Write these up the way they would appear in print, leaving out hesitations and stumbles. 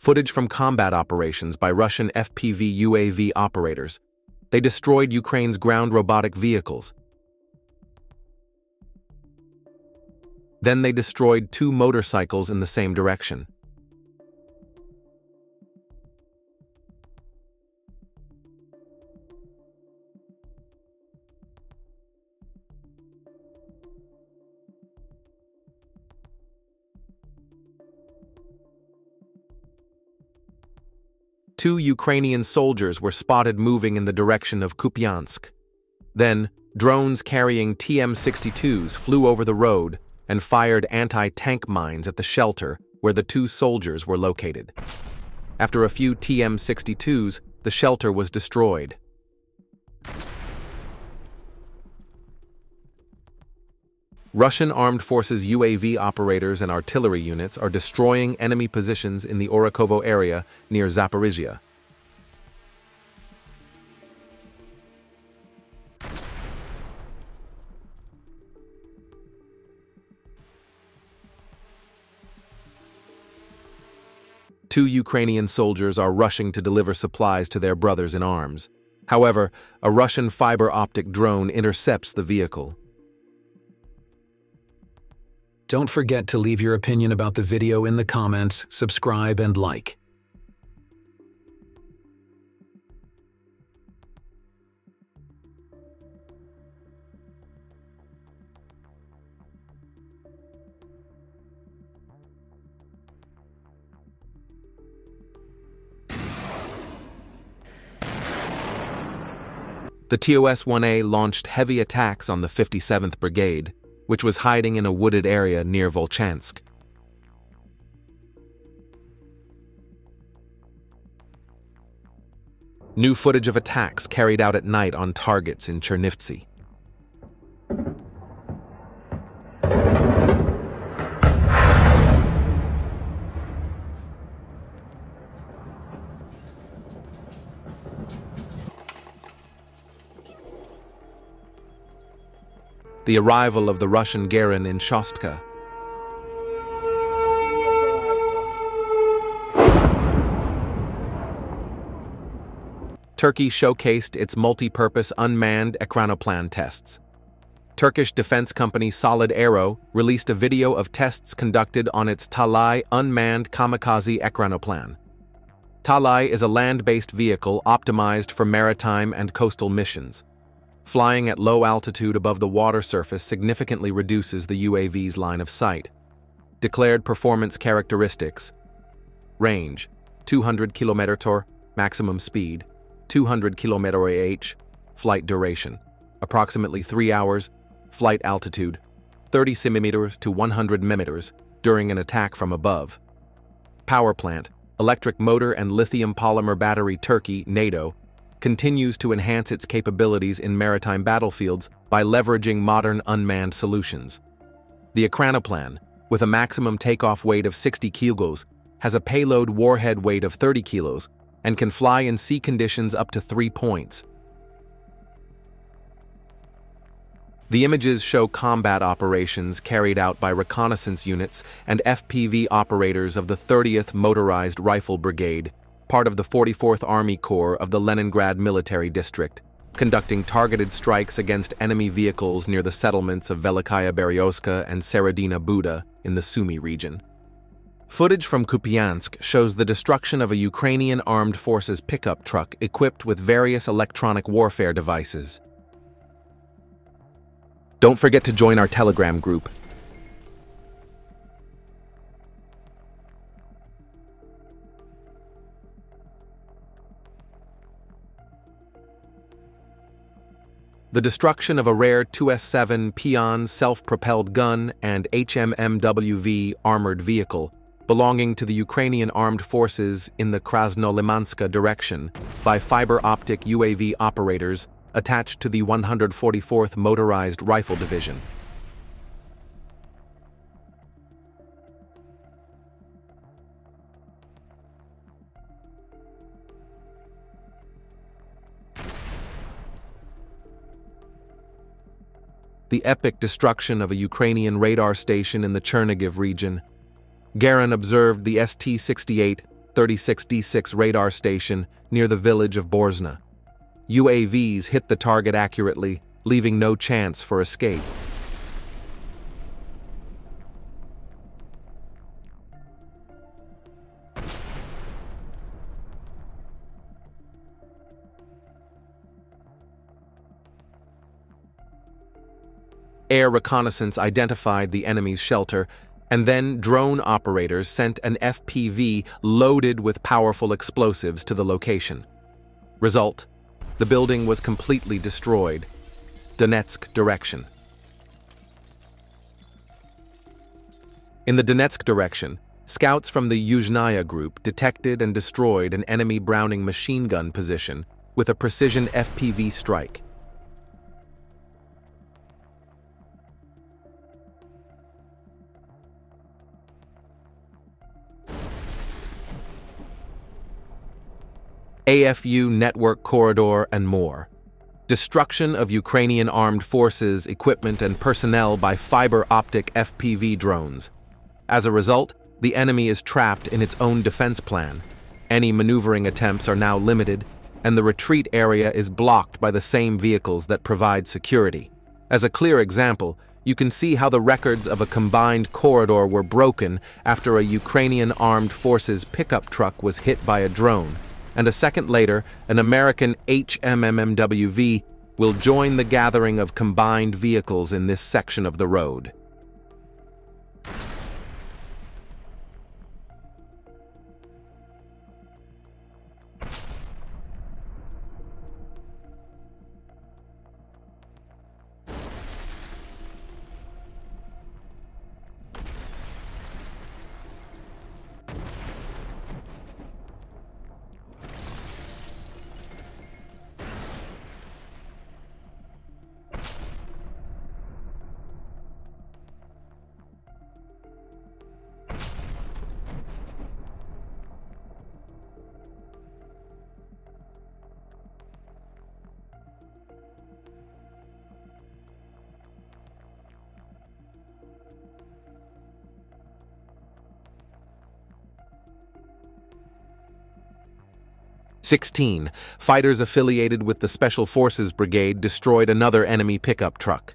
Footage from combat operations by Russian FPV UAV operators. They destroyed Ukraine's ground robotic vehicles. Then they destroyed 2 motorcycles in the same direction. Two Ukrainian soldiers were spotted moving in the direction of Kupiansk. Then, drones carrying TM-62s flew over the road and fired anti-tank mines at the shelter where the 2 soldiers were located. After a few TM-62s, the shelter was destroyed. Russian armed forces UAV operators and artillery units are destroying enemy positions in the Orakovo area near Zaporizhia. Two Ukrainian soldiers are rushing to deliver supplies to their brothers in arms. However, a Russian fiber-optic drone intercepts the vehicle. Don't forget to leave your opinion about the video in the comments, subscribe, and like. The TOS-1A launched heavy attacks on the 57th Brigade, which was hiding in a wooded area near Volchansk. New footage of attacks carried out at night on targets in Chernivtsi. The arrival of the Russian Garand in Shostka. Turkey showcased its multi-purpose unmanned ekranoplan tests. Turkish defense company Solid Arrow released a video of tests conducted on its Talay unmanned kamikaze ekranoplan. Talay is a land-based vehicle optimized for maritime and coastal missions. Flying at low altitude above the water surface significantly reduces the UAV's line of sight. Declared performance characteristics: range 200 km/h, maximum speed 200 km/h, flight duration approximately 3 hours, flight altitude 30 cm to 100 mm during an attack from above. Power plant, electric motor and lithium polymer battery. Turkey, NATO, continues to enhance its capabilities in maritime battlefields by leveraging modern unmanned solutions. The ekranoplan, with a maximum takeoff weight of 60 kilos, has a payload warhead weight of 30 kilos and can fly in sea conditions up to 3 points. The images show combat operations carried out by reconnaissance units and FPV operators of the 30th Motorized Rifle Brigade, part of the 44th Army Corps of the Leningrad Military District, conducting targeted strikes against enemy vehicles near the settlements of Velikaya Beryoska and Seredina Buda in the Sumy region. Footage from Kupiansk shows the destruction of a Ukrainian armed forces pickup truck equipped with various electronic warfare devices. Don't forget to join our Telegram group. The destruction of a rare 2S7 Pion self-propelled gun and HMMWV armored vehicle belonging to the Ukrainian armed forces in the Krasnolimanska direction by fiber-optic UAV operators attached to the 144th Motorized Rifle Division. The epic destruction of a Ukrainian radar station in the Chernihiv region. Garand observed the ST-68 36D6 radar station near the village of Borzna. UAVs hit the target accurately, leaving no chance for escape. Air reconnaissance identified the enemy's shelter, and then drone operators sent an FPV loaded with powerful explosives to the location. Result: the building was completely destroyed. Donetsk direction. In the Donetsk direction, scouts from the Yuzhnaya group detected and destroyed an enemy Browning machine gun position with a precision FPV strike. AFU network corridor and more. Destruction of Ukrainian armed forces, equipment, and personnel by fiber-optic FPV drones. As a result, the enemy is trapped in its own defense plan. Any maneuvering attempts are now limited, and the retreat area is blocked by the same vehicles that provide security. As a clear example, you can see how the records of a combined corridor were broken after a Ukrainian armed forces pickup truck was hit by a drone, and a second later, an American HMMMWV will join the gathering of combined vehicles in this section of the road. Fighters affiliated with the Special Forces Brigade destroyed another enemy pickup truck.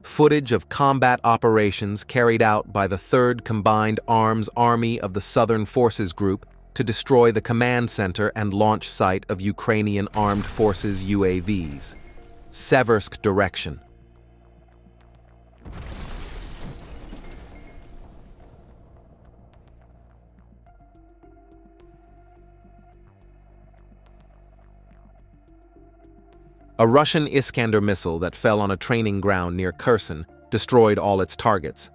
Footage of combat operations carried out by the 3rd Combined Arms Army of the Southern Forces Group to destroy the command center and launch site of Ukrainian Armed Forces UAVs. Seversk direction. A Russian Iskander missile that fell on a training ground near Kherson destroyed all its targets.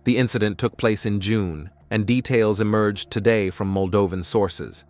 The incident took place in June, and details emerged today from Moldovan sources.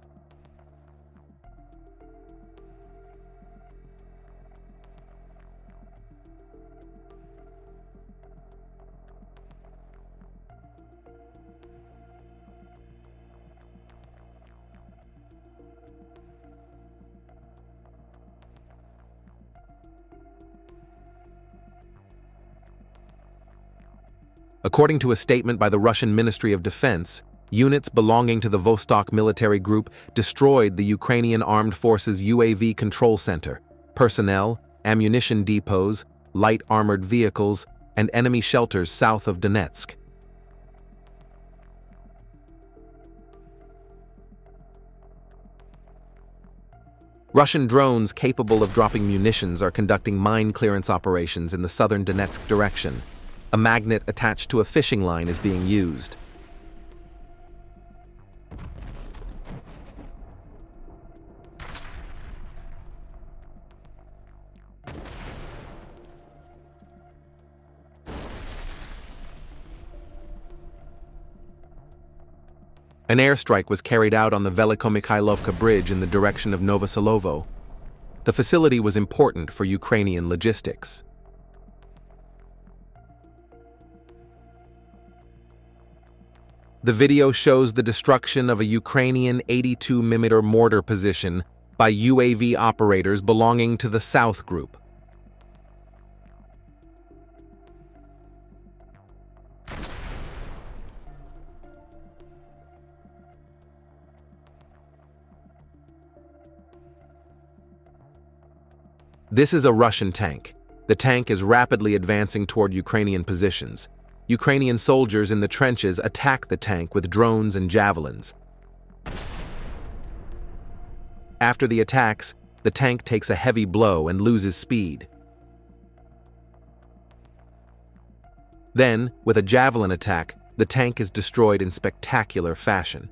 According to a statement by the Russian Ministry of Defense, units belonging to the Vostok military group destroyed the Ukrainian Armed Forces UAV control center, personnel, ammunition depots, light armored vehicles, and enemy shelters south of Donetsk. Russian drones capable of dropping munitions are conducting mine clearance operations in the southern Donetsk direction. A magnet attached to a fishing line is being used. An airstrike was carried out on the Velikomikhailovka Bridge in the direction of Novosolovo. The facility was important for Ukrainian logistics. The video shows the destruction of a Ukrainian 82mm mortar position by UAV operators belonging to the South Group. This is a Russian tank. The tank is rapidly advancing toward Ukrainian positions. Ukrainian soldiers in the trenches attack the tank with drones and javelins. After the attacks, the tank takes a heavy blow and loses speed. Then, with a javelin attack, the tank is destroyed in spectacular fashion.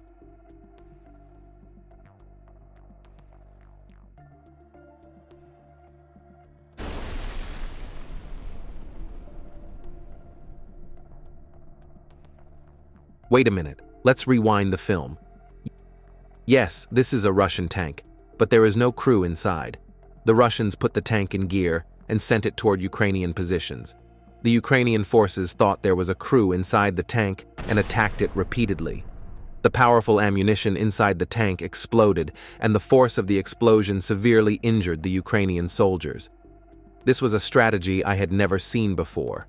Wait a minute, let's rewind the film. Yes, this is a Russian tank, but there is no crew inside. The Russians put the tank in gear and sent it toward Ukrainian positions. The Ukrainian forces thought there was a crew inside the tank and attacked it repeatedly. The powerful ammunition inside the tank exploded, and the force of the explosion severely injured the Ukrainian soldiers. This was a strategy I had never seen before.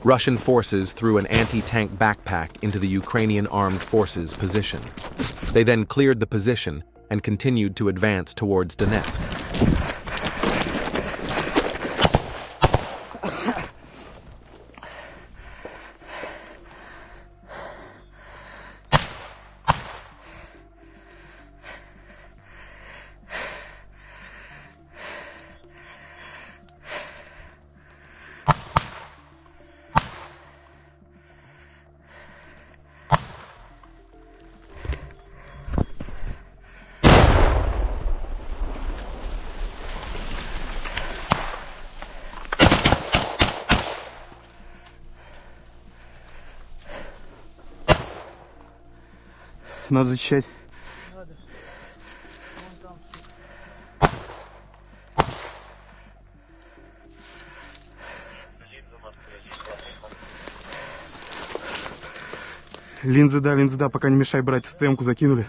Russian forces threw an anti-tank backpack into the Ukrainian armed forces' position. They then cleared the position and continued to advance towards Donetsk. Надо зачищать. Надо. Вон там. Линзы, да, пока не мешай брать, СТМ-ку закинули.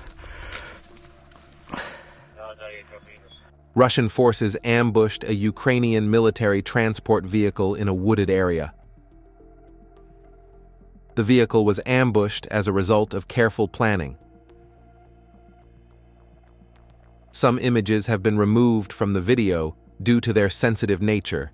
Russian forces ambushed a Ukrainian military transport vehicle in a wooded area. The vehicle was ambushed as a result of careful planning. Some images have been removed from the video due to their sensitive nature.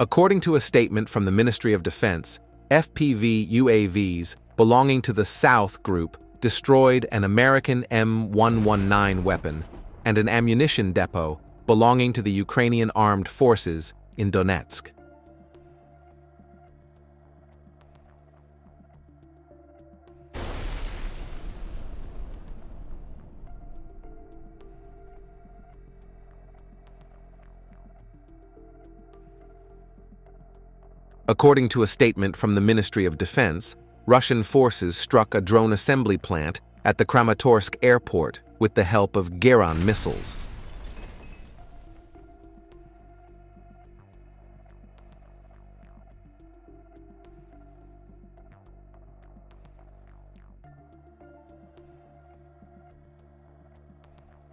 According to a statement from the Ministry of Defense, FPV UAVs belonging to the South Group destroyed an American M119 weapon and an ammunition depot belonging to the Ukrainian armed forces in Donetsk. According to a statement from the Ministry of Defense, Russian forces struck a drone assembly plant at the Kramatorsk airport with the help of Geran missiles.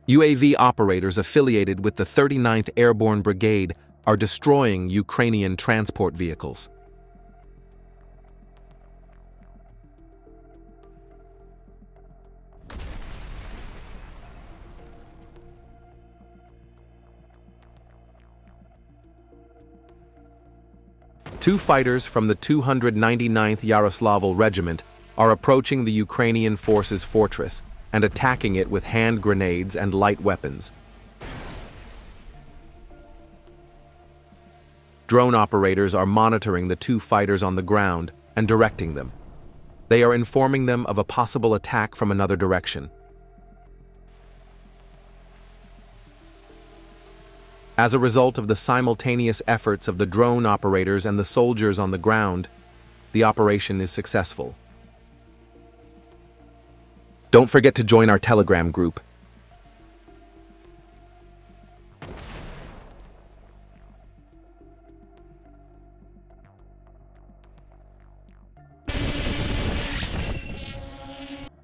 UAV operators affiliated with the 39th Airborne Brigade are destroying Ukrainian transport vehicles. Two fighters from the 299th Yaroslavl Regiment are approaching the Ukrainian forces' fortress and attacking it with hand grenades and light weapons. Drone operators are monitoring the two fighters on the ground and directing them. They are informing them of a possible attack from another direction. As a result of the simultaneous efforts of the drone operators and the soldiers on the ground, the operation is successful. Don't forget to join our Telegram group.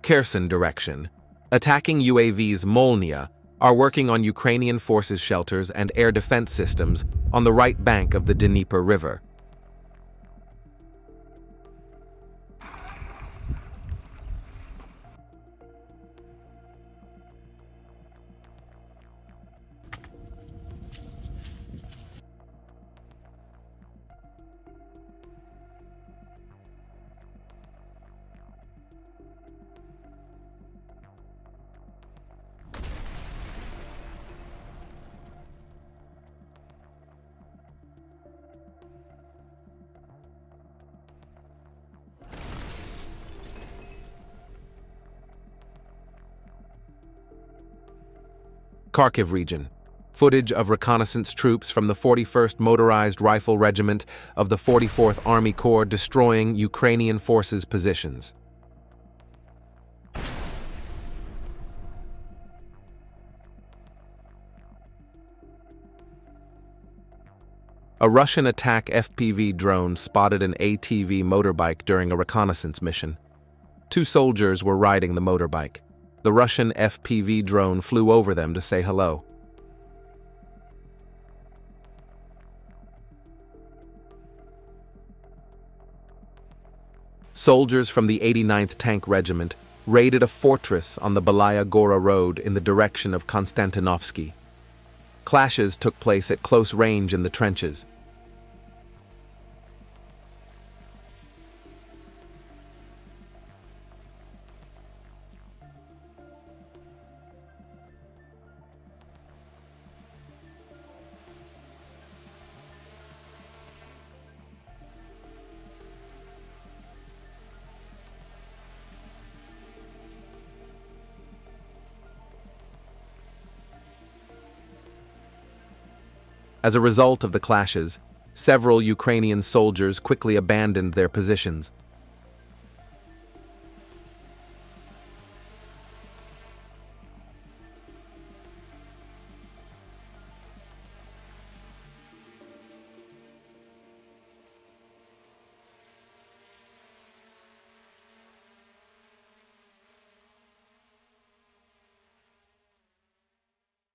Kherson direction. Attacking UAVs Molnia are working on Ukrainian forces shelters and air defense systems on the right bank of the Dnieper River. Kharkiv region. Footage of reconnaissance troops from the 41st Motorized Rifle Regiment of the 44th Army Corps destroying Ukrainian forces' positions. A Russian attack FPV drone spotted an ATV motorbike during a reconnaissance mission. 2 soldiers were riding the motorbike. The Russian FPV drone flew over them to say hello. Soldiers from the 89th Tank Regiment raided a fortress on the Belaya Gora Road in the direction of Konstantinovsky. Clashes took place at close range in the trenches. As a result of the clashes, several Ukrainian soldiers quickly abandoned their positions.